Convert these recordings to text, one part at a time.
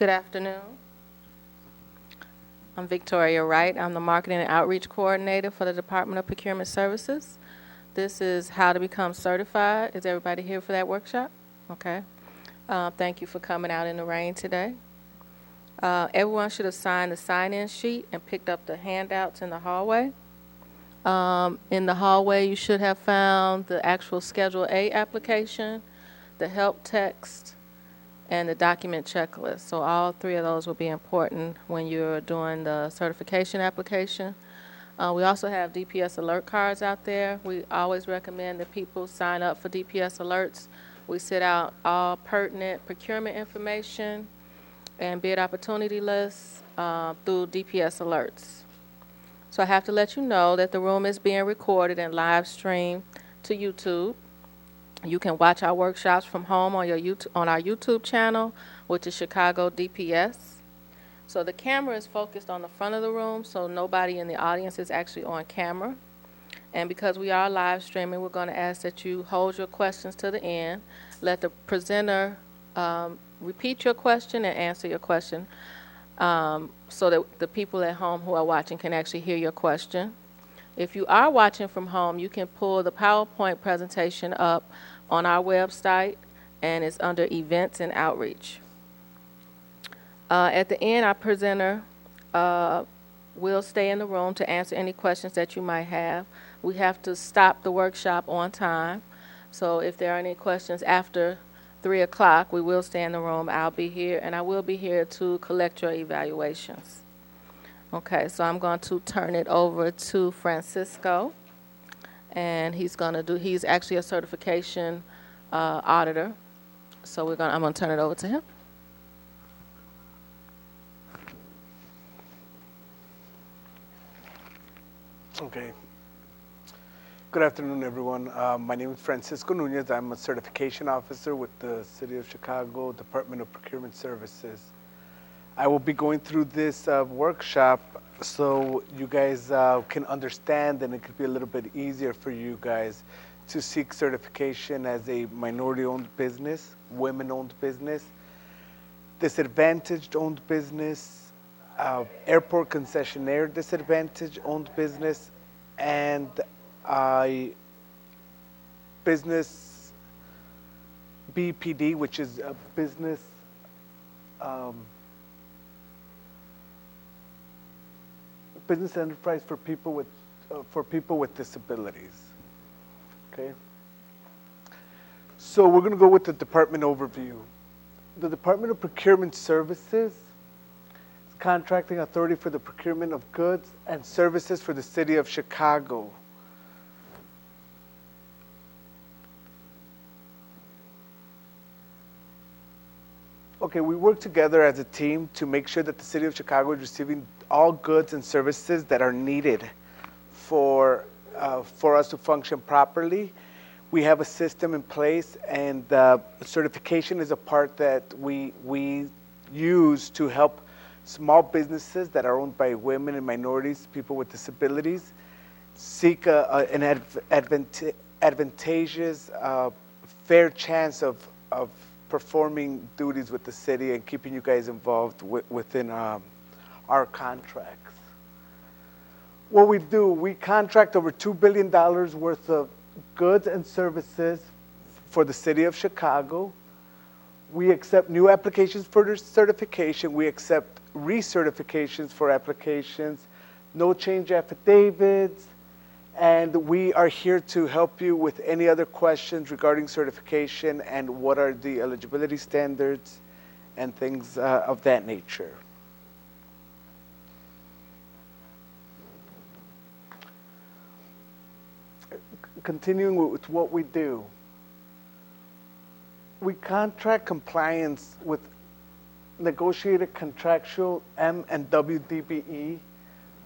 Good afternoon. I'm Victoria Wright. I'm the Marketing and Outreach Coordinator for the Department of Procurement Services. This is how to become certified. Is everybody here for that workshop? Okay. Thank you for coming out in the rain today. Everyone should have signed the sign-in sheet and picked up the handouts in the hallway. In the hallway, you should have found the actual Schedule A application, the help text, and the document checklist. So all three of those will be important when you're doing the certification application. We also have DPS alert cards out there. We always recommend that people sign up for DPS alerts. We send out all pertinent procurement information and bid opportunity lists through DPS alerts. So I have to let you know that the room is being recorded and live streamed to YouTube. You can watch our workshops from home on our YouTube channel, which is Chicago DPS. So the camera is focused on the front of the room, so nobody in the audience is actually on camera. And because we are live streaming, we're going to ask that you hold your questions to the end. Let the presenter repeat your question and answer your question so that the people at home who are watching can actually hear your question. If you are watching from home, you can pull the PowerPoint presentation up on our website, and it's under Events and Outreach. At the end, our presenter will stay in the room to answer any questions that you might have. We have to stop the workshop on time, so if there are any questions after 3 o'clock, we will stay in the room. I'll be here, and I will be here to collect your evaluations. Okay, so I'm going to turn it over to Francisco, and he's actually a certification auditor. So I'm going to turn it over to him. Okay. Good afternoon, everyone. My name is Francisco Nunez. I'm a certification officer with the City of Chicago Department of Procurement Services. I will be going through this workshop so you guys can understand, and it could be a little bit easier for you guys to seek certification as a minority-owned business, women-owned business, disadvantaged-owned business, airport concessionaire disadvantage-owned business, and business BEPD, which is a business business enterprise for people with disabilities. Okay. So we're going to go with the department overview. The Department of Procurement Services is contracting authority for the procurement of goods and services for the City of Chicago. Okay, we work together as a team to make sure that the City of Chicago is receiving all goods and services that are needed for us to function properly. We have a system in place, and certification is a part that we use to help small businesses that are owned by women and minorities, people with disabilities, seek an advantageous, fair chance of performing duties with the city and keeping you guys involved within our contracts. What we do, we contract over $2 billion worth of goods and services for the City of Chicago. We accept new applications for certification. We accept recertifications for applications, no change affidavits, and we are here to help you with any other questions regarding certification and what are the eligibility standards and things of that nature. Continuing with what we do, we contract compliance with negotiated contractual M and WDBE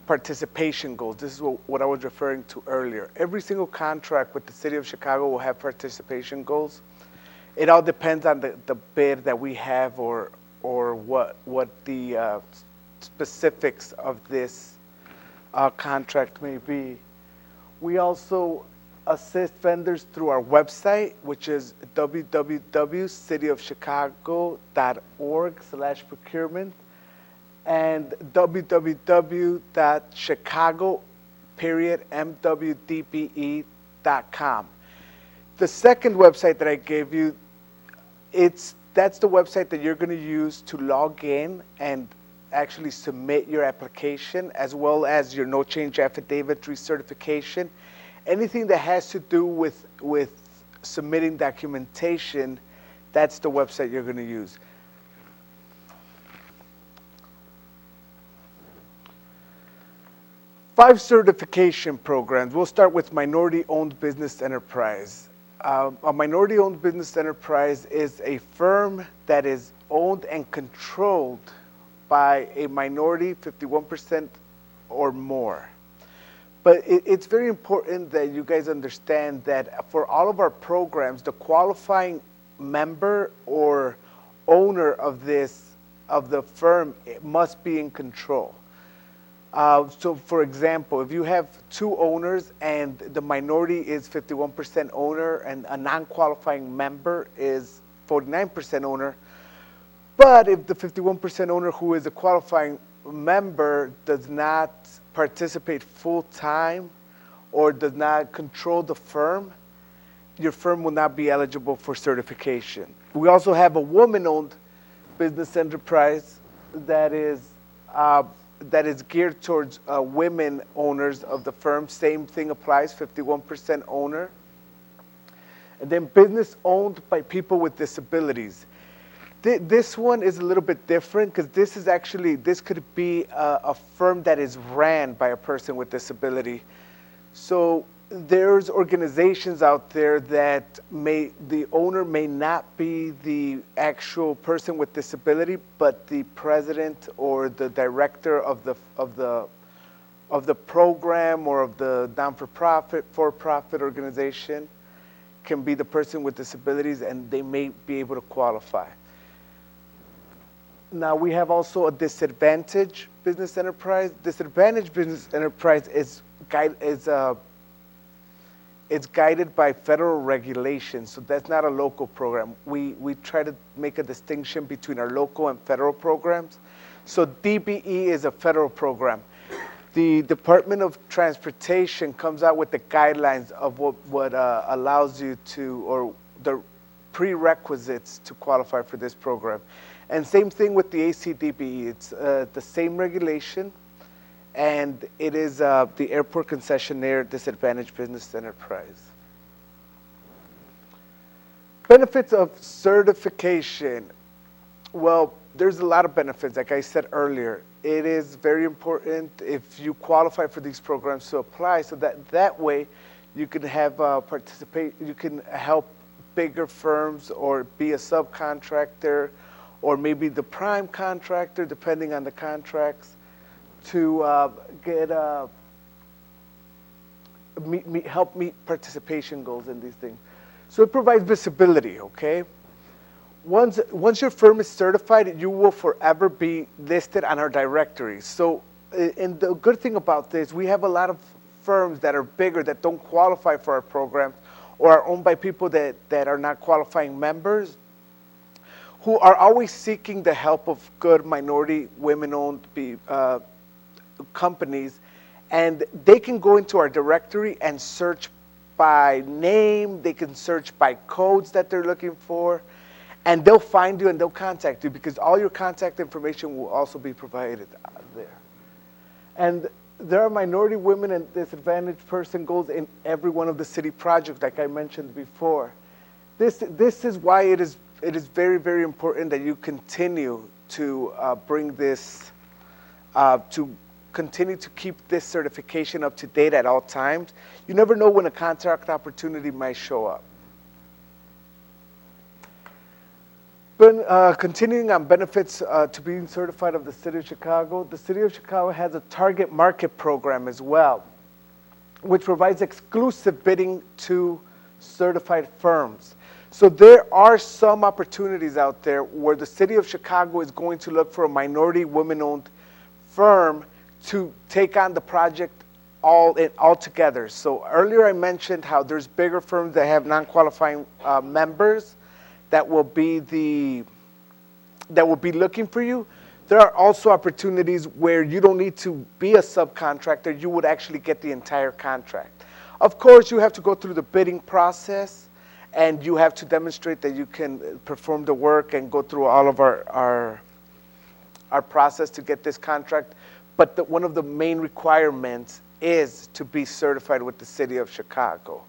participation goals. This is what I was referring to earlier. Every single contract with the City of Chicago will have participation goals. It all depends on the bid that we have or what the specifics of this contract may be. We also assist vendors through our website, which is www.cityofchicago.org/procurement and www.chicago.mwdpe.com. The second website that I gave you, that's the website that you're going to use to log in and actually submit your application, as well as your no change affidavit recertification. Anything that has to do with submitting documentation, that's the website you're going to use. Five certification programs. We'll start with minority-owned business enterprise. A minority-owned business enterprise is a firm that is owned and controlled by a minority, 51% or more. But it's very important that you guys understand that for all of our programs, the qualifying member or owner of the firm must be in control. So for example, if you have two owners and the minority is 51% owner and a non-qualifying member is 49% owner, but if the 51% owner who is a qualifying member does not participate full-time or does not control the firm, your firm will not be eligible for certification. We also have a woman-owned business enterprise that is geared towards women owners of the firm. Same thing applies, 51% owner. And then business owned by people with disabilities. This one is a little bit different because this could be a firm that is ran by a person with disability. So there's organizations out there that the owner may not be the actual person with disability, but the president or the director of the program or of the for-profit organization can be the person with disabilities, and they may be able to qualify. Now we have also a disadvantaged business enterprise. Disadvantaged business enterprise is it's guided by federal regulations, so that's not a local program. We try to make a distinction between our local and federal programs. So DBE is a federal program. The Department of Transportation comes out with the guidelines of what allows you to, or the prerequisites to qualify for this program. And same thing with the ACDBE. It's the same regulation, and it is the airport concessionaire disadvantaged business enterprise. Benefits of certification. Well, there's a lot of benefits. Like I said earlier, it is very important if you qualify for these programs to apply, so that way you can have you can help bigger firms or be a subcontractor, or maybe the prime contractor, depending on the contracts, to help meet participation goals in these things. So it provides visibility, okay? Once your firm is certified, you will forever be listed on our directory. So, and the good thing about this, we have a lot of firms that are bigger that don't qualify for our program, or are owned by people that are not qualifying members, who are always seeking the help of good minority, women-owned companies, and they can go into our directory and search by name, they can search by codes that they're looking for, and they'll find you and they'll contact you, because all your contact information will also be provided there. And there are minority, women, and disadvantaged person goals in every one of the city projects, like I mentioned before. This is why it is very, very important that you continue to bring this, to continue to keep this certification up to date at all times. You never know when a contract opportunity might show up. But continuing on benefits to being certified of the City of Chicago, the City of Chicago has a target market program as well, which provides exclusive bidding to certified firms. So there are some opportunities out there where the City of Chicago is going to look for a minority, women-owned firm to take on the project all together. So earlier I mentioned how there's bigger firms that have non-qualifying members that will be looking for you. There are also opportunities where you don't need to be a subcontractor. You would actually get the entire contract. Of course, you have to go through the bidding process, and you have to demonstrate that you can perform the work and go through all of our process to get this contract. But one of the main requirements is to be certified with the City of Chicago.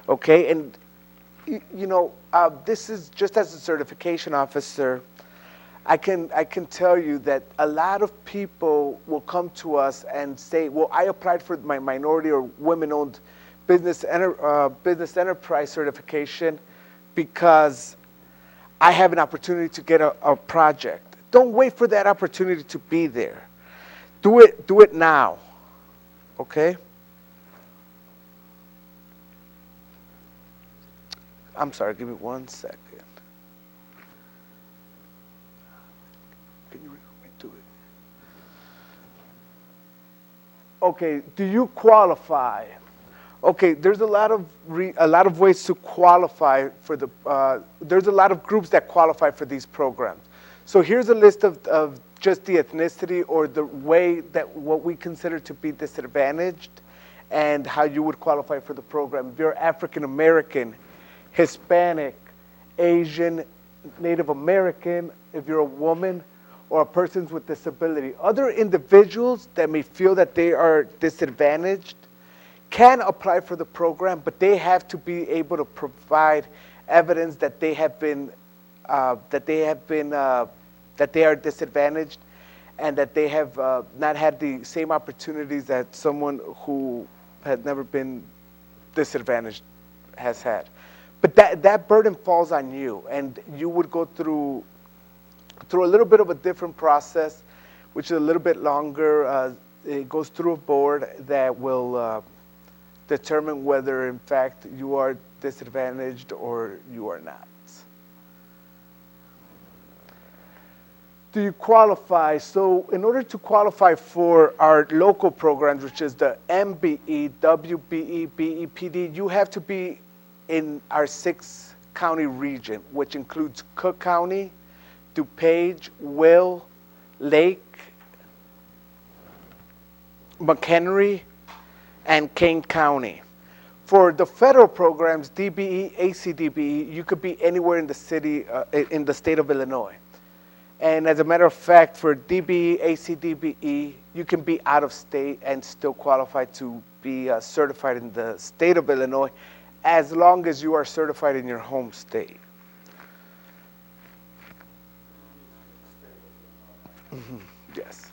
Okay, and this is just as a certification officer. I can tell you that a lot of people will come to us and say, well, I applied for my minority or women-owned business enterprise certification because I have an opportunity to get a project. Don't wait for that opportunity to be there. Do it now, okay? I'm sorry, give me 1 second. Can you redo it? Okay, do you qualify? Okay, there's a lot of ways to qualify for there's a lot of groups that qualify for these programs. So here's a list of just the ethnicity or the way that what we consider to be disadvantaged and how you would qualify for the program. If you're African American, Hispanic, Asian, Native American, if you're a woman, or a person with disability. Other individuals that may feel that they are disadvantaged can apply for the program, but they have to be able to provide evidence that they are disadvantaged and that they have not had the same opportunities that someone who has never been disadvantaged has had. But that burden falls on you, and you would go through a little bit of a different process, which is a little bit longer. It goes through a board that will determine whether, in fact, you are disadvantaged or you are not. Do you qualify? So in order to qualify for our local programs, which is the MBE, WBE, BEPD, you have to be in our 6-county region, which includes Cook County, DuPage, Will, Lake, McHenry, and Kane County. For the federal programs, DBE, ACDBE, you could be anywhere in the city, in the state of Illinois. And as a matter of fact, for DBE, ACDBE, you can be out of state and still qualify to be certified in the state of Illinois, as long as you are certified in your home state. Mm-hmm. Yes.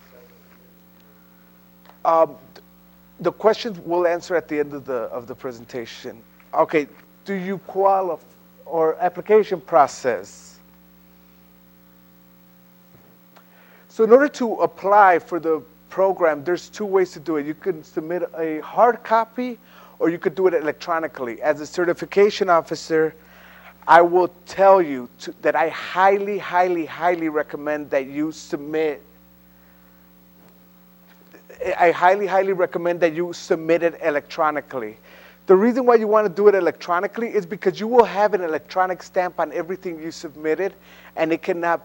The questions we'll answer at the end of the presentation. Okay, do you qualify, or application process? So in order to apply for the program, there's 2 ways to do it. You can submit a hard copy, or you could do it electronically. As a certification officer, I will tell you that I highly, highly, highly recommend that you submit. I highly, highly recommend that you submit it electronically. The reason why you want to do it electronically is because you will have an electronic stamp on everything you submitted, and there can't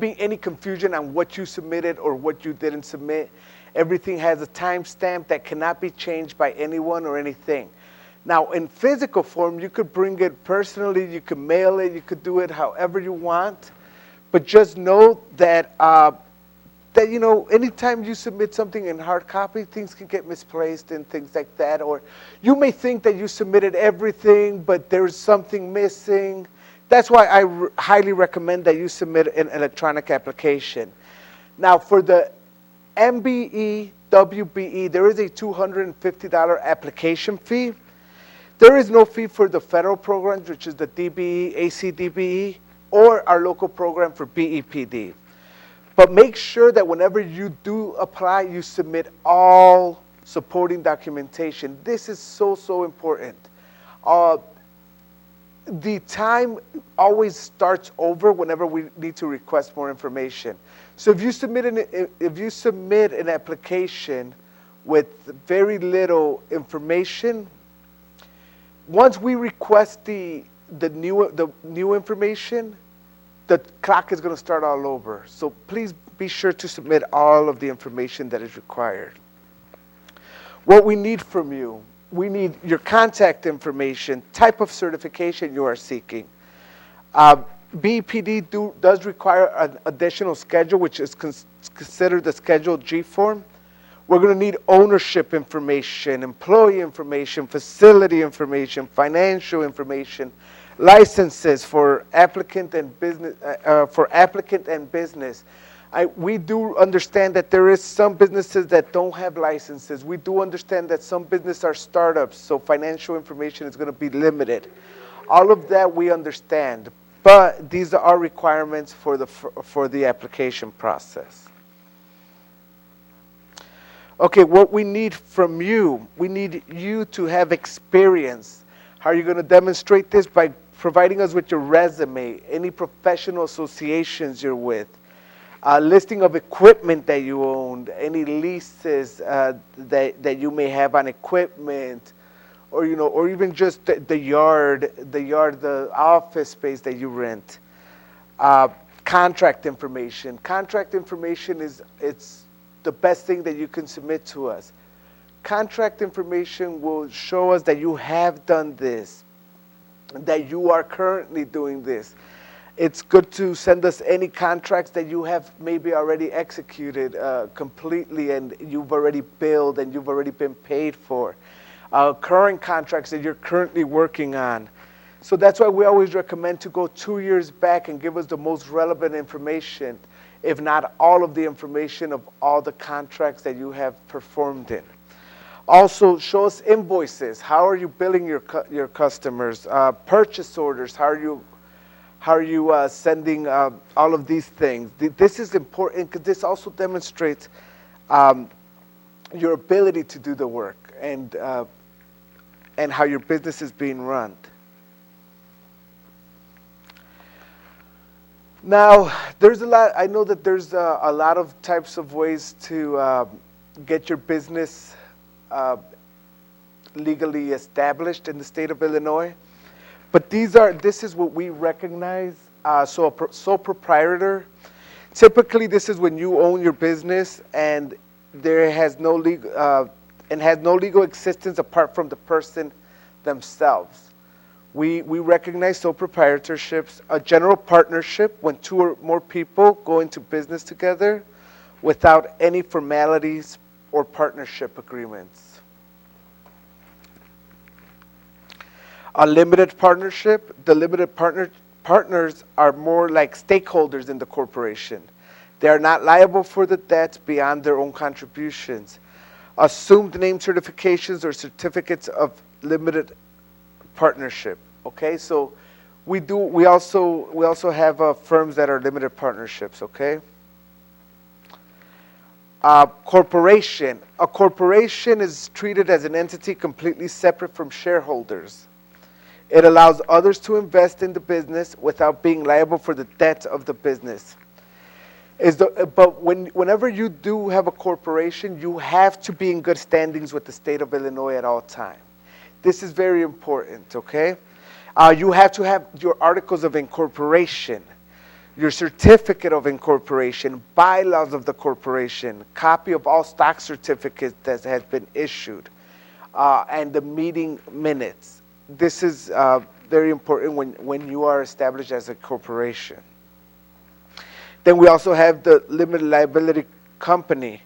be any confusion on what you submitted or what you didn't submit. Everything has a timestamp that cannot be changed by anyone or anything. Now, in physical form, you could bring it personally, you could mail it, you could do it however you want. But just know that, anytime you submit something in hard copy, things can get misplaced and things like that. Or you may think that you submitted everything, but there's something missing. That's why I highly recommend that you submit an electronic application. Now, for the MBE, WBE, there is a $250 application fee. There is no fee for the federal programs, which is the DBE, ACDBE, or our local program for BEPD. But make sure that whenever you do apply, you submit all supporting documentation. This is so, so important. The time always starts over whenever we need to request more information. So if you submit an application with very little information, once we request the new information, the clock is going to start all over. So please be sure to submit all of the information that is required. What we need from you, we need your contact information, type of certification you are seeking. BEPD does require an additional schedule, which is considered the Schedule G form. We're going to need ownership information, employee information, facility information, financial information, licenses for applicant and business. We do understand that there is some businesses that don't have licenses. We do understand that some businesses are startups, so financial information is going to be limited. All of that we understand, but these are our requirements for the application process. Okay, what we need from you, we need you to have experience. How are you going to demonstrate this? By providing us with your resume, any professional associations you're with, a listing of equipment that you owned, any leases that you may have on equipment, or or even just the office space that you rent. Contract information. Contract information it's the best thing that you can submit to us. Contract information will show us that you have done this, that you are currently doing this. It's good to send us any contracts that you have maybe already executed completely, and you've already billed and you've already been paid for. Current contracts that you're currently working on. So that's why we always recommend to go 2 years back and give us the most relevant information, if not all of the information of all the contracts that you have performed in. Also, show us invoices. How are you billing your customers? Purchase orders. How are you sending all of these things? This is important because this also demonstrates your ability to do the work and how your business is being run. Now, there's a lot. I know that there's a lot of types of ways to get your business legally established in the state of Illinois, but this is what we recognize. So a sole proprietor, typically this is when you own your business and there has no legal existence apart from the person themselves. We recognize sole proprietorships, a general partnership when 2 or more people go into business together without any formalities or partnership agreements. A limited partnership, the limited partners are more like stakeholders in the corporation. They are not liable for the debts beyond their own contributions. Assumed name certifications or certificates of limited partnership. Okay, so we also have firms that are limited partnerships. Okay. Corporation. A corporation is treated as an entity completely separate from shareholders. It allows others to invest in the business without being liable for the debts of the business. But whenever you do have a corporation, you have to be in good standings with the state of Illinois at all times. This is very important, okay? You have to have your articles of incorporation, your certificate of incorporation, bylaws of the corporation, copy of all stock certificates that has been issued, and the meeting minutes. This is very important when you are established as a corporation. Then we also have the limited liability company.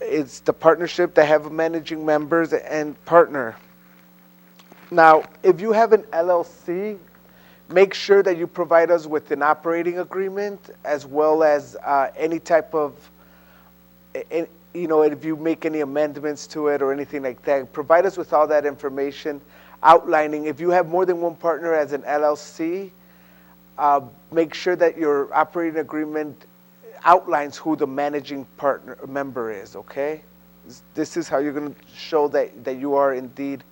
It's the partnership that have managing members and partner. Now, if you have an LLC, make sure that you provide us with an operating agreement as well as any type of, if you make any amendments to it or anything like that, provide us with all that information outlining. If you have more than one partner as an LLC, make sure that your operating agreement outlines who the managing partner member is, okay? This is how you're going to show that you are indeed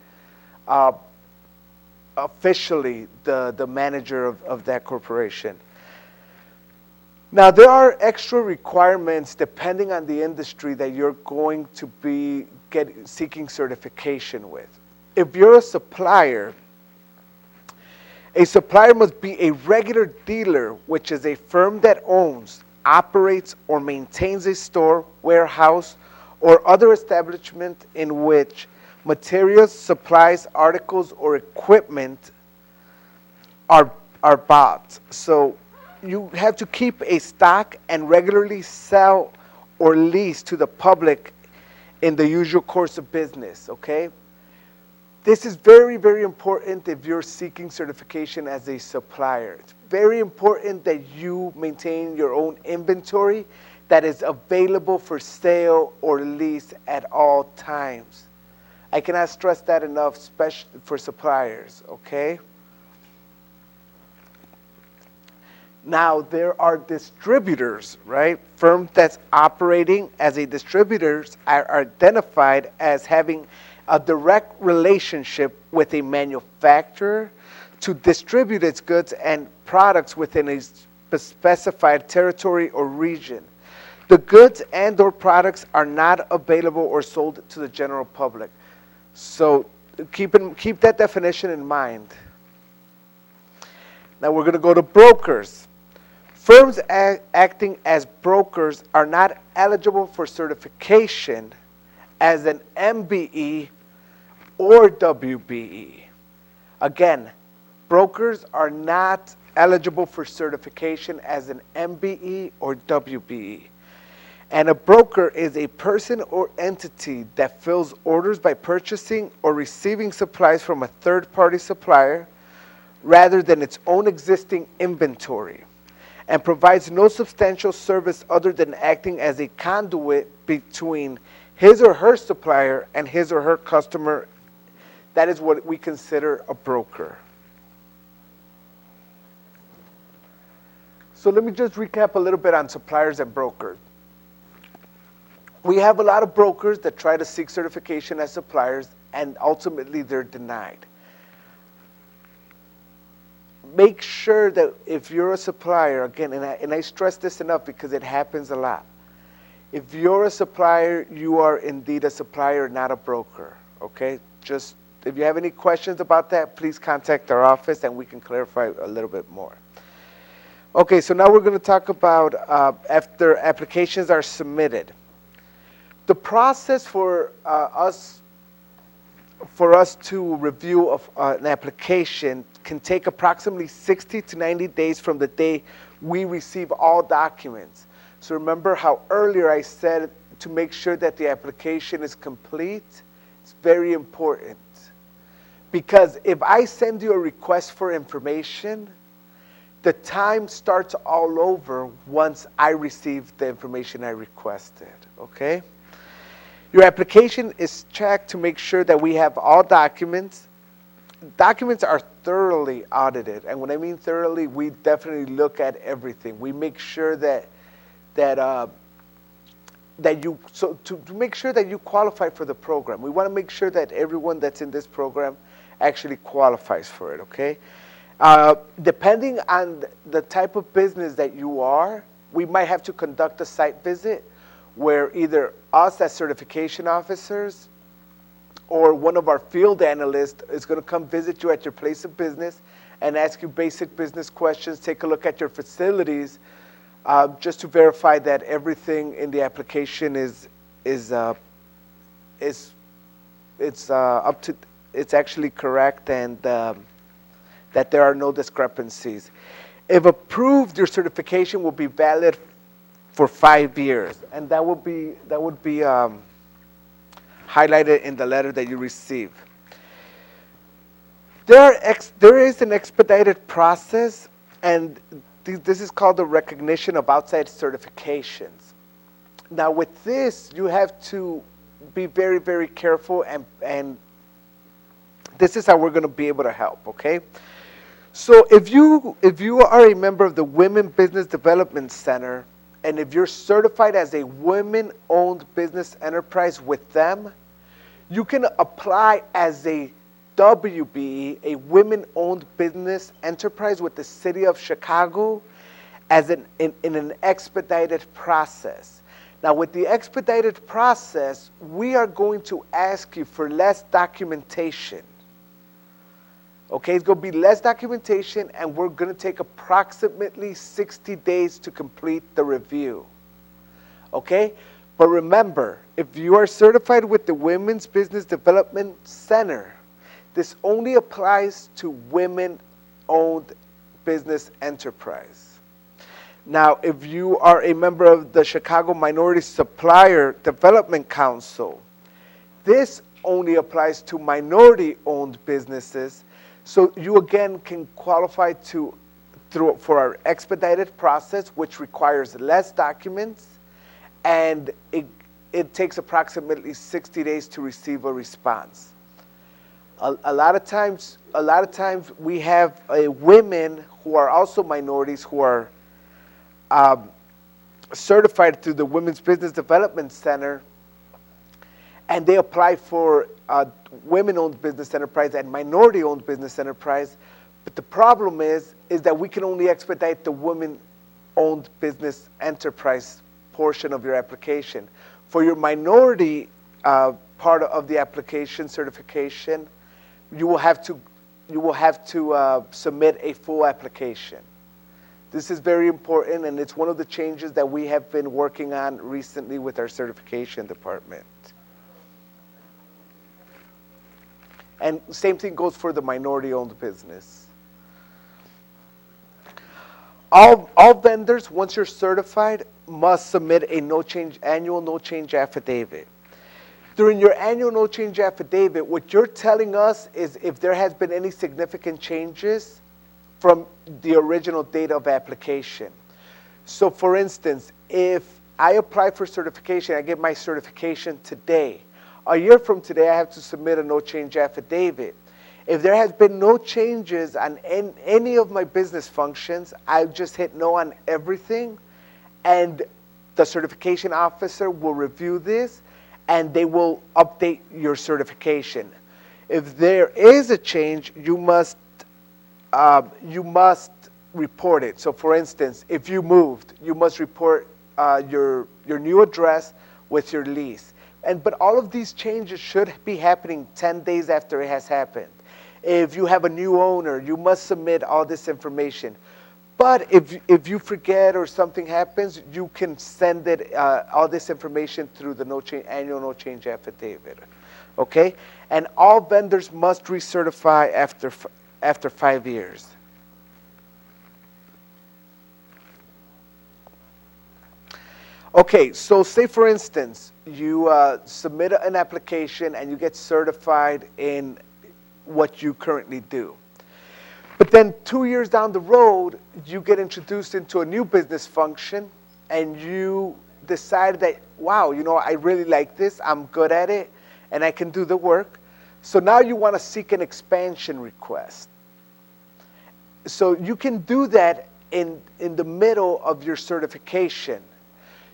officially the manager of that corporation. Now, there are extra requirements depending on the industry that you're going to be seeking certification with. If you're a supplier must be a regular dealer, which is a firm that owns, operates, or maintains a store, warehouse, or other establishment in which materials, supplies, articles, or equipment are bought. So you have to keep a stock and regularly sell or lease to the public in the usual course of business, okay? This is very, very important if you're seeking certification as a supplier. It's very important that you maintain your own inventory that is available for sale or lease at all times. I cannot stress that enough, especially for suppliers, okay? Now, there are distributors, right? Firms that's operating as a distributors are identified as having a direct relationship with a manufacturer to distribute its goods and products within a specified territory or region. The goods and or products are not available or sold to the general public. So keep that definition in mind. Now we're going to go to brokers. Firms acting as brokers are not eligible for certification as an MBE or WBE. Again, brokers are not eligible for certification as an MBE or WBE. And a broker is a person or entity that fills orders by purchasing or receiving supplies from a third-party supplier rather than its own existing inventory, and provides no substantial service other than acting as a conduit between his or her supplier and his or her customer. That is what we consider a broker. So let me just recap a little bit on suppliers and brokers. We have a lot of brokers that try to seek certification as suppliers, and ultimately they're denied. Make sure that if you're a supplier, again, and I stress this enough because it happens a lot. If you're a supplier, you are indeed a supplier, not a broker, okay? Just, if you have any questions about that, please contact our office and we can clarify a little bit more. Okay, so now we're going to talk about after applications are submitted. The process for us to review an application can take approximately 60 to 90 days from the day we receive all documents. So remember how earlier I said to make sure that the application is complete? It's very important. Because if I send you a request for information, the time starts all over once I receive the information I requested, okay? Your application is checked to make sure that we have all documents. Documents are thoroughly audited, and when I mean thoroughly, we definitely look at everything. We make sure to make sure that you qualify for the program. We want to make sure that everyone that's in this program actually qualifies for it, okay? Depending on the type of business that you are, we might have to conduct a site visit where either us as certification officers or one of our field analysts is going to come visit you at your place of business and ask you basic business questions, take a look at your facilities, just to verify that everything in the application it's actually correct and that there are no discrepancies. If approved, your certification will be valid for 5 years, and that would be highlighted in the letter that you receive. There is an expedited process, and this is called the recognition of outside certifications. Now, with this, you have to be very, very careful, and this is how we're going to be able to help. Okay. So if you are a member of the Women Business Development Center, and if you're certified as a women-owned business enterprise with them, you can apply as a WBE, a women-owned business enterprise with the city of Chicago, as in an expedited process. Now, with the expedited process, we are going to ask you for less documentation. Okay, it's going to be less documentation, and we're going to take approximately 60 days to complete the review. Okay, but remember, if you are certified with the Women's Business Development Center, this only applies to women-owned business enterprise. Now, if you are a member of the Chicago Minority Supplier Development Council, this only applies to minority-owned businesses. So you again can qualify for our expedited process, which requires less documents, and it takes approximately 60 days to receive a response. A lot of times we have women who are also minorities who are certified through the Women's Business Development Center, and they apply for women-owned business enterprise and minority-owned business enterprise. But the problem is that we can only expedite the women-owned business enterprise portion of your application. For your minority part of the application certification, you will have to submit a full application. This is very important, and it's one of the changes that we have been working on recently with our certification department. And same thing goes for the minority-owned business. All vendors, once you're certified, must submit a annual no-change affidavit. During your annual no-change affidavit, what you're telling us is if there has been any significant changes from the original date of application. So for instance, if I apply for certification, I get my certification today. A year from today, I have to submit a no-change affidavit. If there has been no changes on any of my business functions, I just hit no on everything, and the certification officer will review this, and they will update your certification. If there is a change, you must report it. So for instance, if you moved, you must report your new address with your lease. But all of these changes should be happening 10 days after it has happened. If you have a new owner, you must submit all this information. But if you forget or something happens, you can send it all this information through the annual no change affidavit. Okay? And all vendors must recertify after 5 years. Okay, so say for instance, you submit an application and you get certified in what you currently do. But then 2 years down the road, you get introduced into a new business function and you decide that, wow, I really like this, I'm good at it, and I can do the work. So now you want to seek an expansion request. So you can do that in the middle of your certification.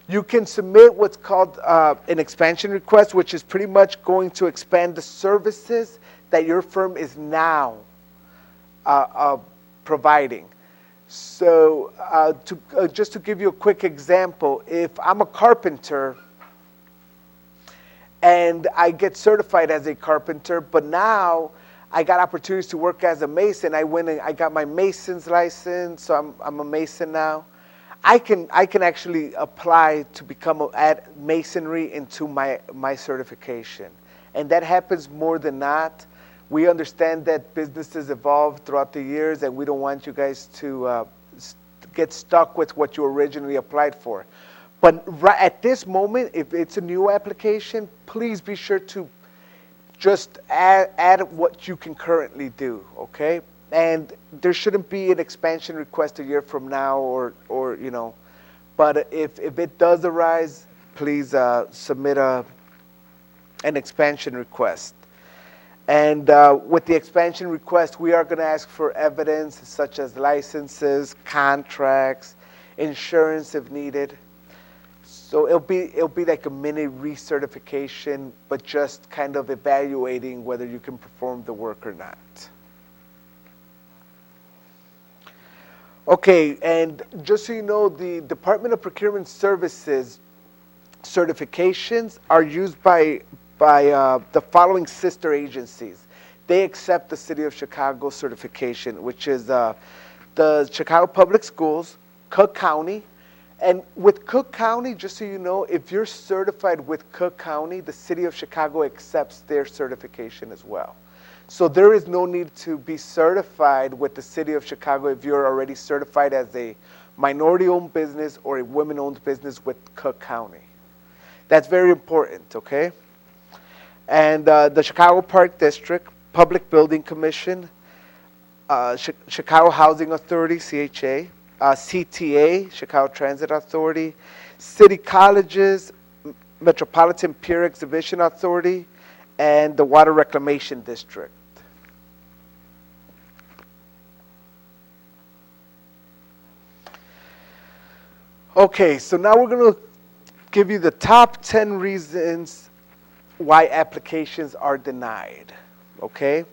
You can submit what's called an expansion request, which is pretty much going to expand the services that your firm is now providing. So just to give you a quick example, if I'm a carpenter and I get certified as a carpenter, but now I got opportunities to work as a mason, I went and I got my mason's license, so I'm a mason now. I can actually apply to add masonry into my certification. And that happens more than not. We understand that businesses evolve throughout the years, and we don't want you guys to get stuck with what you originally applied for. But right at this moment, if it's a new application, please be sure to just add what you can currently do, okay? And there shouldn't be an expansion request a year from now or but if it does arise, please submit an expansion request. And with the expansion request, we are going to ask for evidence such as licenses, contracts, insurance if needed. So it'll be like a mini recertification, but just kind of evaluating whether you can perform the work or not. Okay, and just so you know, the Department of Procurement Services certifications are used by the following sister agencies. They accept the City of Chicago certification, which is the Chicago Public Schools, Cook County. And with Cook County, just so you know, if you're certified with Cook County, the City of Chicago accepts their certification as well. So there is no need to be certified with the City of Chicago if you're already certified as a minority-owned business or a women-owned business with Cook County. That's very important, okay? And the Chicago Park District, Public Building Commission, Chicago Housing Authority, CHA, CTA, Chicago Transit Authority, City Colleges, Metropolitan Pier Exhibition Authority, and the Water Reclamation District. Okay, so now we're going to give you the top 10 reasons why applications are denied, okay?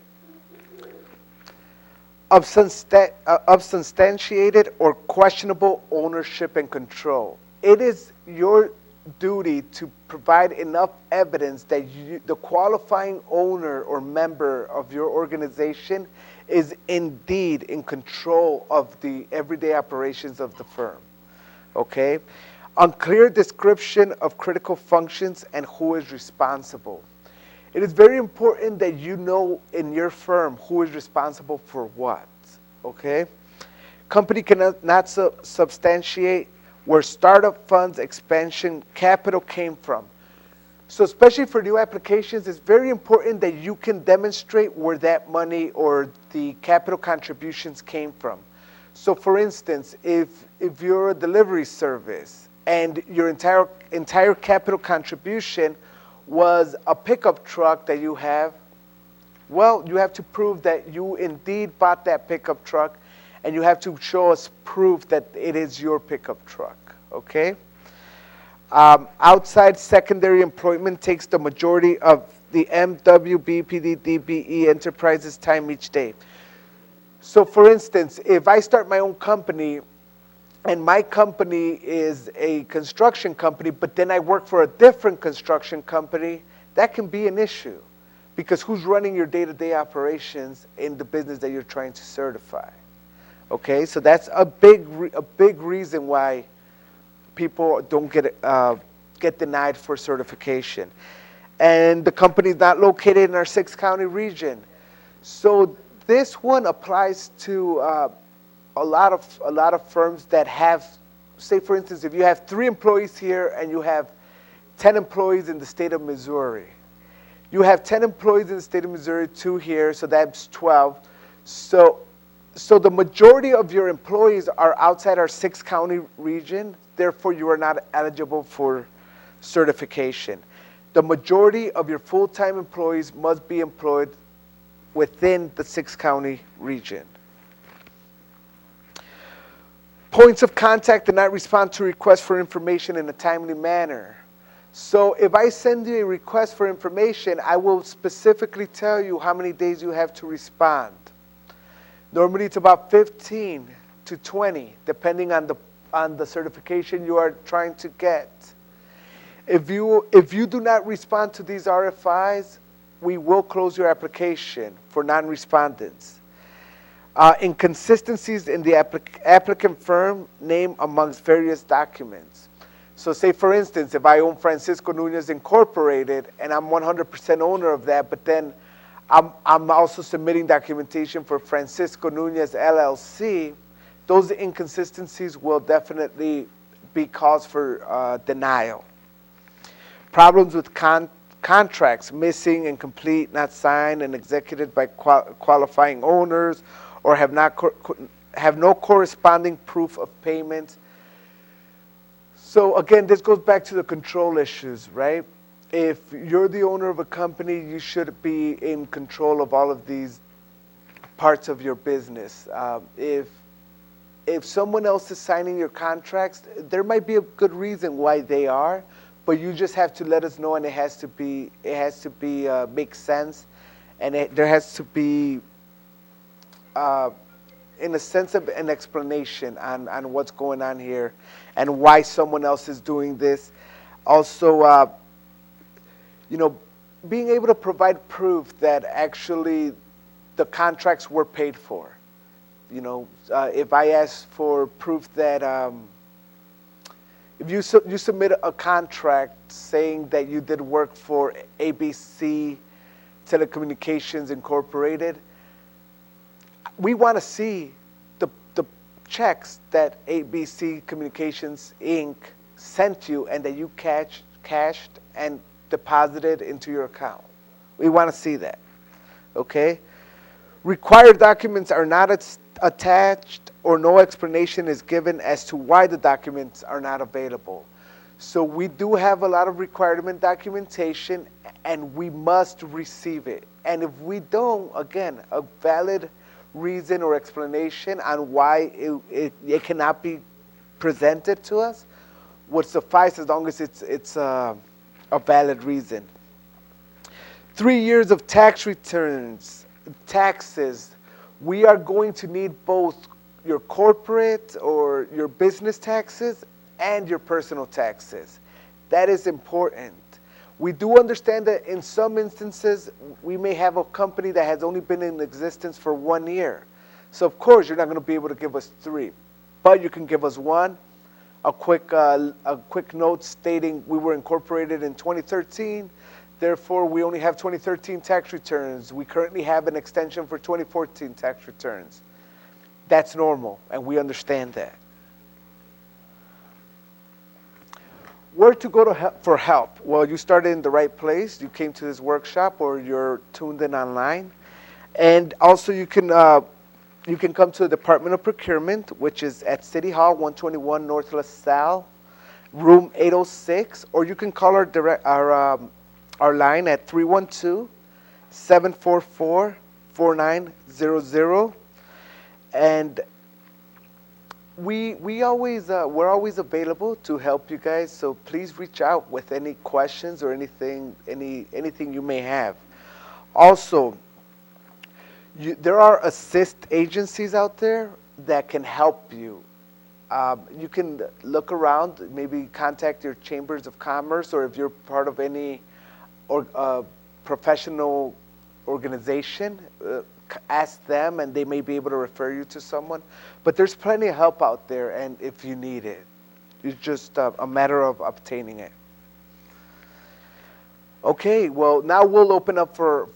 Of substantiated or questionable ownership and control. It is your duty to provide enough evidence that the qualifying owner or member of your organization is indeed in control of the everyday operations of the firm, okay? Unclear description of critical functions and who is responsible. It is very important that you know in your firm who is responsible for what, okay? Company cannot substantiate where startup funds, expansion, capital came from. So especially for new applications, it's very important that you can demonstrate where that money or the capital contributions came from. So for instance, if you're a delivery service and your entire capital contribution was a pickup truck that you have, well, you have to prove that you indeed bought that pickup truck, and you have to show us proof that it is your pickup truck, okay? Outside secondary employment takes the majority of the MW, BEPD, DBE enterprises' time each day. So for instance, if I start my own company, and my company is a construction company, but then I work for a different construction company, that can be an issue. Because who's running your day-to-day operations in the business that you're trying to certify? Okay, so that's a big reason why people don't get denied for certification. And the company is not located in our 6-county region. So this one applies to a lot of firms that have, say for instance, if you have 3 employees here and you have 10 employees in the state of Missouri. You have 10 employees in the state of Missouri, 2 here, so that's 12. So the majority of your employees are outside our 6-county region, therefore you are not eligible for certification. The majority of your full-time employees must be employed within the 6-county region. Points of contact do not respond to requests for information in a timely manner. So if I send you a request for information, I will specifically tell you how many days you have to respond. Normally it's about 15 to 20, depending on the certification you are trying to get. If you do not respond to these RFIs, we will close your application for non-respondents. Inconsistencies in the applicant firm name amongst various documents. So say for instance, if I own Francisco Nunez Incorporated and I'm 100% owner of that, but then I'm also submitting documentation for Francisco Nunez LLC, those inconsistencies will definitely be cause for denial. Problems with contracts, missing, incomplete, not signed, and executed by qualifying owners, or have no corresponding proof of payment. So again, this goes back to the control issues, right? If you're the owner of a company, you should be in control of all of these parts of your business. If if someone else is signing your contracts, there might be a good reason why they are, but you just have to let us know, and it has to be make sense, and there has to be in a sense of an explanation on what's going on here and why someone else is doing this. Also, being able to provide proof that actually the contracts were paid for. If I ask for proof that if you submit a contract saying that you did work for ABC Telecommunications Incorporated, we want to see the checks that ABC Communications Inc. sent you and that you cashed and deposited into your account. We want to see that, okay? Required documents are not attached, or no explanation is given as to why the documents are not available. So we do have a lot of requirement documentation, and we must receive it. And if we don't, again, a valid reason or explanation on why it cannot be presented to us would suffice, as long as it's a valid reason. 3 years of tax returns, taxes. We are going to need both your corporate or your business taxes and your personal taxes. That is important. We do understand that in some instances, we may have a company that has only been in existence for 1 year. So of course, you're not going to be able to give us 3, but you can give us 1. A quick note stating we were incorporated in 2013. Therefore, we only have 2013 tax returns. We currently have an extension for 2014 tax returns. That's normal, and we understand that. Where to go for help? Well, you started in the right place. You came to this workshop, or you're tuned in online. And also, you can come to the Department of Procurement, which is at City Hall, 121 North LaSalle, room 806, or you can call our line at 312-744-4900. And we're always available to help you guys. So please reach out with any questions or anything you may have. Also, there are assist agencies out there that can help you. You can look around, maybe contact your chambers of commerce, or if you're part of any professional organization, ask them, and they may be able to refer you to someone. But there's plenty of help out there, and if you need it, it's just a matter of obtaining it. Okay, well, now we'll open up for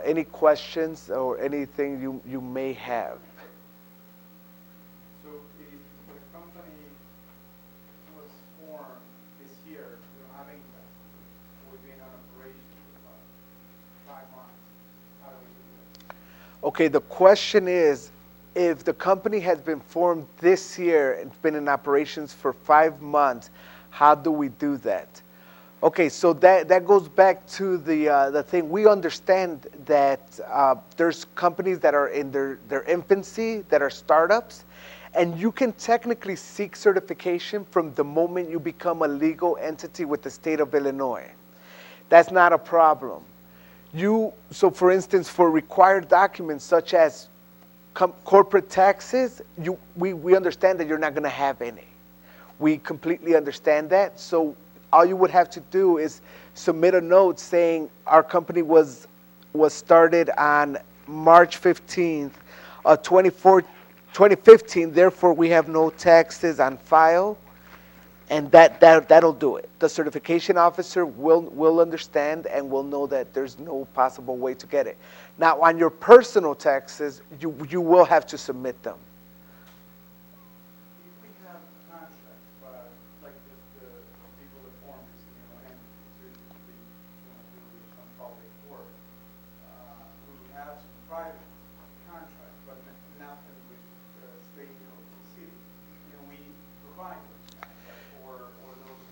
any questions or anything you may have. So if the company was formed this year, we don't have any investment, we've been on operation for about 5 months, how do we do that? Okay, the question is, if the company has been formed this year and been in operations for 5 months, how do we do that? Okay, so that goes back to the thing. We understand that there's companies that are in their infancy, that are startups, and you can technically seek certification from the moment you become a legal entity with the state of Illinois. That's not a problem. So for instance, for required documents such as corporate taxes, we understand that you're not going to have any. We completely understand that. So all you would have to do is submit a note saying our company was started on March 15th, 2015. Therefore, we have no taxes on file, and that'll do it. The certification officer will understand and will know that there's no possible way to get it. Now, on your personal taxes, you will have to submit them. If we have contracts, but like the people that form this, and to do some public work, we have some private contracts, but nothing with the state or the city. We provide those contracts, or those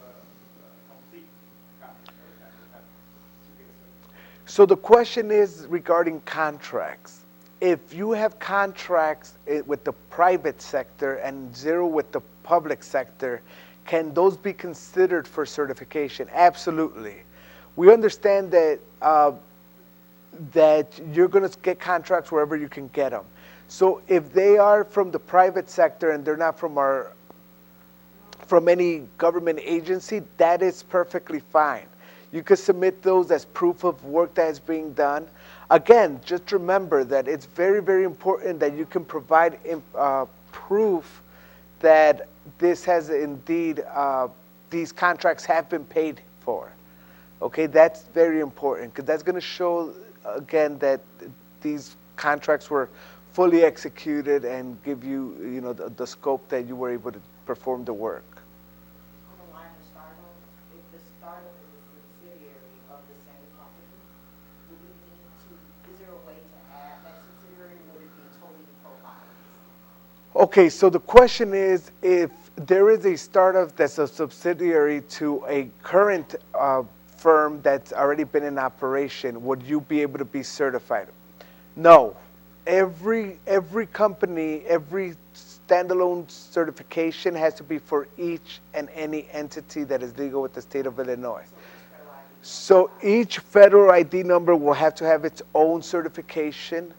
complete contracts, for example, have to get certified. So the question is regarding contracts. if you have contracts with the private sector and zero with the public sector, can those be considered for certification? Absolutely. We understand that that you're going to get contracts wherever you can get them. So if they are from the private sector and they're not from any government agency, that is perfectly fine. You could submit those as proof of work that is being done. Again, just remember that it's very, very important that you can provide proof that this has indeed, these contracts have been paid for. Okay, that's very important because that's going to show, again, that these contracts were fully executed and give you, the scope that you were able to perform the work. On the line of startups, if the startup is a subsidiary of the same company, would we need to, is there a way to add that subsidiary, or would it be totally profiled? Okay, so the question is, if there is a startup that's a subsidiary to a current firm that's already been in operation, would you be able to be certified? No. Every company, every standalone certification has to be for each and any entity that is legal with the state of Illinois. So each federal ID number will have to have its own certification.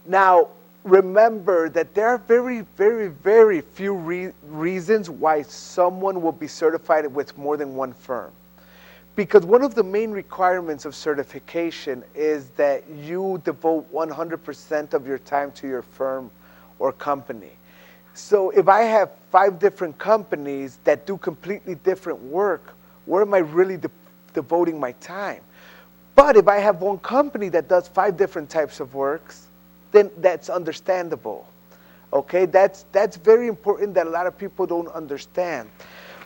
Now, remember that there are very, very, very few reasons why someone will be certified with more than one firm. Because one of the main requirements of certification is that you devote 100% of your time to your firm or company. So if I have 5 different companies that do completely different work, where am I really devoting my time? But if I have one company that does 5 different types of works, then that's understandable. Okay, that's very important that a lot of people don't understand.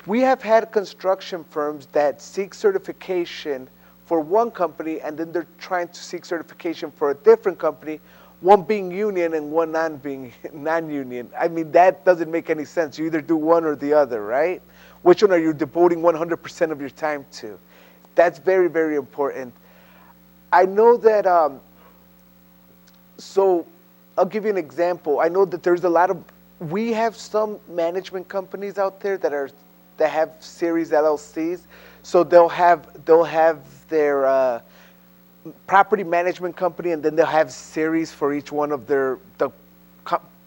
We have had construction firms that seek certification for one company and then they're trying to seek certification for a different company, one being union and one being non-union. I mean, that doesn't make any sense. You either do one or the other, right? Which one are you devoting 100% of your time to? That's very, very important. I know that, so I'll give you an example. I know that there's a lot of, we have some management companies out there that have series LLCs, so they'll have their property management company, and then they'll have series for each one of the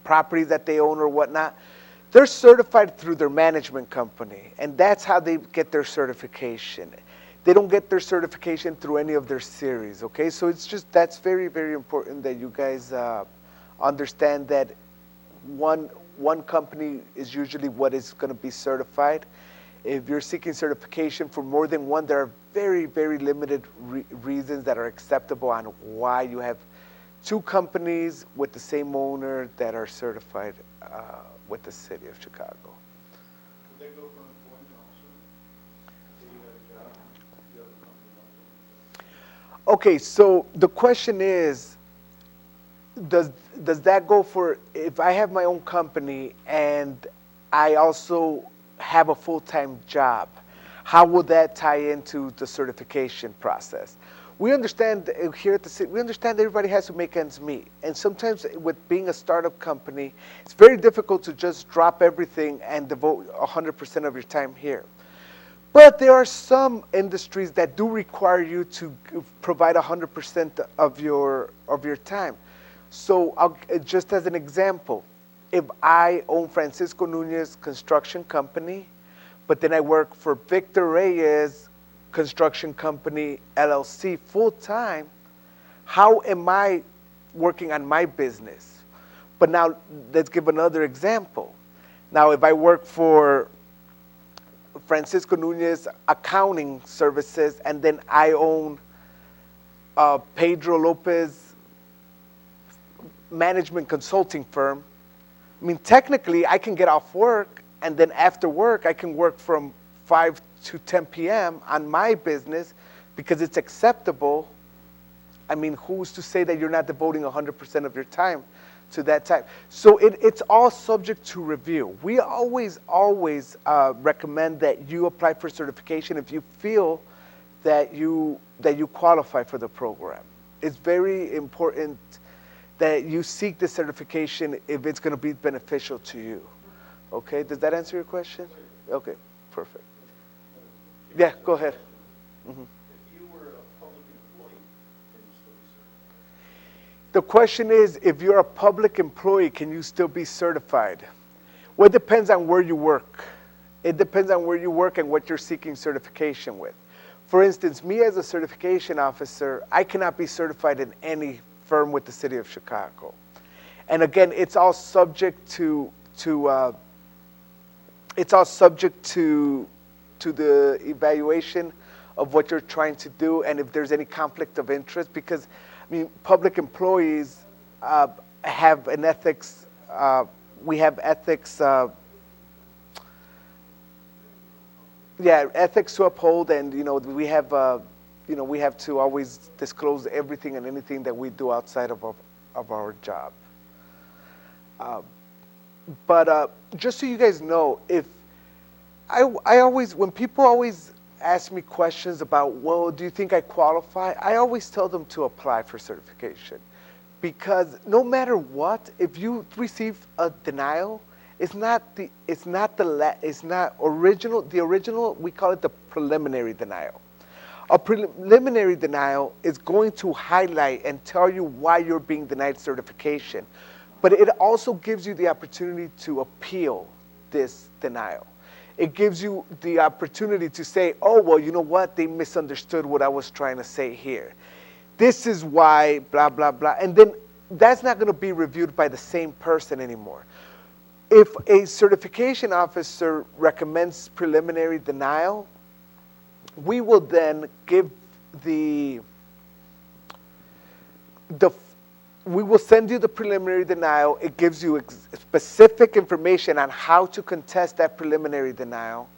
properties that they own or whatnot. They're certified through their management company, and that's how they get their certification. They don't get their certification through any of their series. Okay, so it's just, that's very, very important that you guys understand that one company is usually what is going to be certified. If you're seeking certification for more than one, there are very, very limited reasons that are acceptable on why you have 2 companies with the same owner that are certified with the city of Chicago. Would they go for employment also? Say you had a job, the other company also? Okay, so the question is, does that go for, if I have my own company and I also have a full-time job, how will that tie into the certification process? We understand here at the city, we understand everybody has to make ends meet. And sometimes with being a startup company, it's very difficult to just drop everything and devote 100% of your time here. But there are some industries that do require you to provide 100% of your time. So just as an example, if I own Francisco Nunez Construction Company, but then I work for Victor Reyes Construction Company, LLC, full-time, how am I working on my business? But now, let's give another example. Now, if I work for Francisco Nunez Accounting Services, and then I own Pedro Lopez Management Consulting Firm, I mean, technically, I can get off work, and then after work, I can work from 5 to 10 p.m. on my business because it's acceptable. I mean, who's to say that you're not devoting 100% of your time to that time? So it's all subject to review. We always recommend that you apply for certification if you feel that you qualify for the program. It's very important that you seek the certification if it's going to be beneficial to you. Okay, does that answer your question? Okay, perfect. Yeah, go ahead. Mm-hmm. If you were a public employee, can you still be certified? The question is, if you're a public employee, can you still be certified? Well, it depends on where you work. It depends on where you work and what you're seeking certification with. For instance, me as a certification officer, I cannot be certified in any firm with the city of Chicago. And again, it's all subject to the evaluation of what you're trying to do and if there's any conflict of interest, because I mean, public employees have an ethics, we have ethics, ethics to uphold, and we have to always disclose everything and anything that we do outside of our job. But just so you guys know, if when people always ask me questions about, well, do you think I qualify? I always tell them to apply for certification, because no matter what, if you receive a denial, it's not original. The original, we call it the preliminary denial. A preliminary denial is going to highlight and tell you why you're being denied certification, but it also gives you the opportunity to appeal this denial. It gives you the opportunity to say, oh, well, you know what? They misunderstood what I was trying to say here. This is why, blah, blah, blah. And then that's not going to be reviewed by the same person anymore. If a certification officer recommends preliminary denial, we will then give we will send you the preliminary denial. It gives you specific information on how to contest that preliminary denial.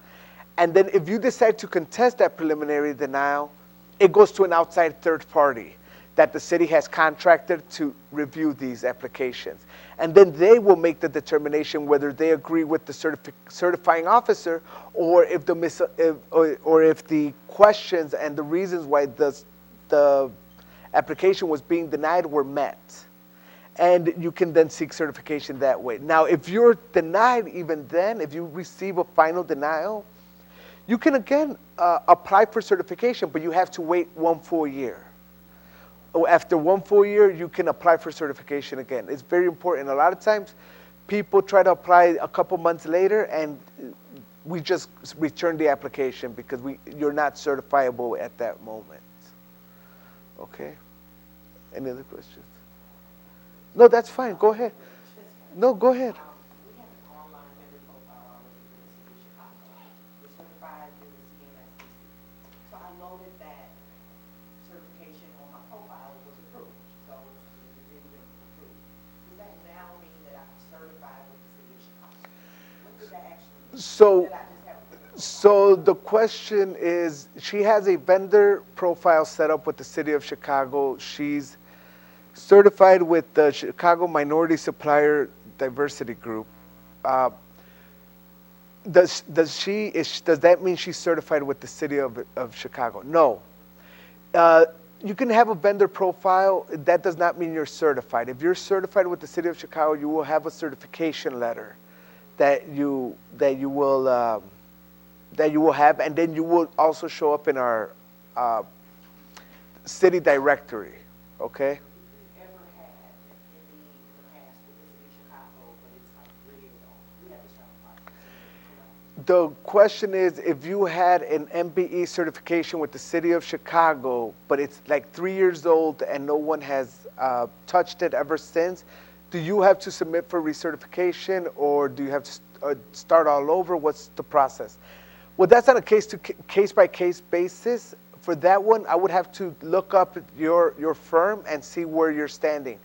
And then if you decide to contest that preliminary denial, it goes to an outside third party that the city has contracted to review these applications. And then they will make the determination whether they agree with the certifying officer, or if the questions and the reasons why the application was being denied were met. And you can then seek certification that way. Now, if you're denied even then, if you receive a final denial, you can again apply for certification, but you have to wait 1 full year. After 1 full year, you can apply for certification again. It's very important. A lot of times, people try to apply a couple months later, and we just return the application because you're not certifiable at that moment. Okay? Any other questions? No, that's fine. Go ahead. No, go ahead. We have an online vendor profile already in the city of Chicago. We're certified through the CMSDC. So I noted that certification on my profile was approved. So it's been approved. Does that now mean that I'm certified with the city of Chicago? What does that actually mean? So the question is, she has a vendor profile set up with the city of Chicago. She's certified with the Chicago Minority Supplier Diversity Group. Does that mean she's certified with the city of Chicago? No. You can have a vendor profile. That does not mean you're certified. If you're certified with the city of Chicago, you will have a certification letter that you will have, and then you will also show up in our city directory. Okay. The question is, if you had an MBE certification with the city of Chicago, but it's like 3 years old and no one has touched it ever since, do you have to submit for recertification, or do you have to start all over? What's the process? Well, that's on a case-by-case basis. For that one, I would have to look up your firm and see where you're standing.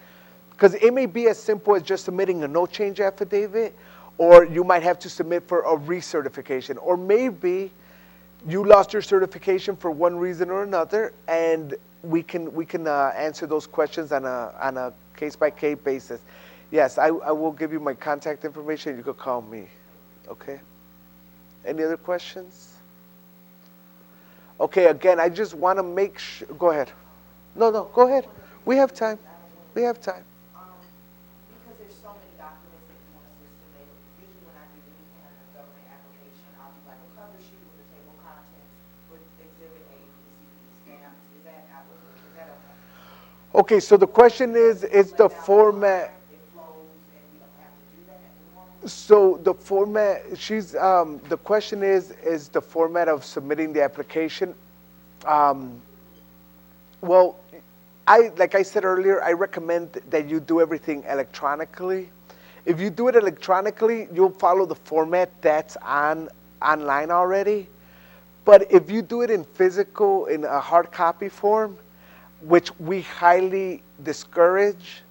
Because it may be as simple as just submitting a no-change affidavit, or you might have to submit for a recertification. Or maybe you lost your certification for one reason or another, and we can answer those questions on a case-by-case basis. Yes, I will give you my contact information. You could call me. Okay? Any other questions? Okay, again, I just want to make sure. Go ahead. No, go ahead. We have time. We have time. Okay, so the question is the format. It flows and we don't have to do that anymore? So the format, the question is the format of submitting the application. Um, well, like I said earlier, I recommend that you do everything electronically. If you do it electronically, you'll follow the format that's online already. But if you do it in physical, in a hard copy form, which we highly discourage,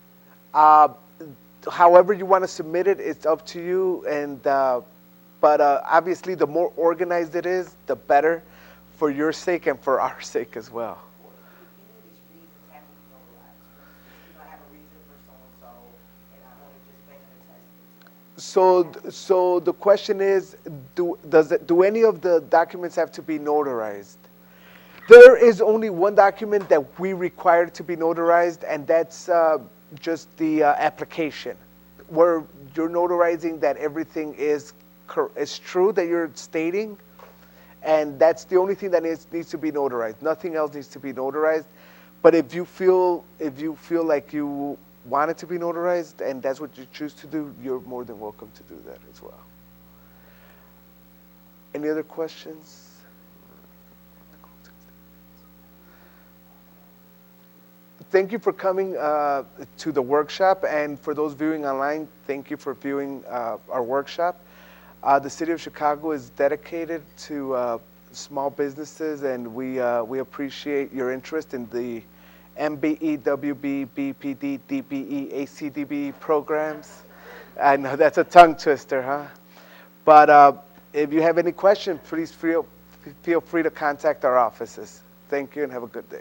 however you want to submit it, it's up to you. But obviously, the more organized it is, the better, for your sake and for our sake as well. Any of these reasons have to be notarized. You know, I have a reason for so-and-so, and I want to just make an attestment to that. So the question is, do any of the documents have to be notarized? There is only one document that we require to be notarized, and that's just the application, where you're notarizing that everything is true that you're stating, and that's the only thing that needs to be notarized. Nothing else needs to be notarized. But if you feel like you want it to be notarized, and that's what you choose to do, you're more than welcome to do that as well. Any other questions? Thank you for coming to the workshop, and for those viewing online, thank you for viewing our workshop. The City of Chicago is dedicated to small businesses, and we appreciate your interest in the MBE, WB, BEPD, DBE, ACDB programs. I know that's a tongue twister, huh? But if you have any questions, please feel free to contact our offices. Thank you and have a good day.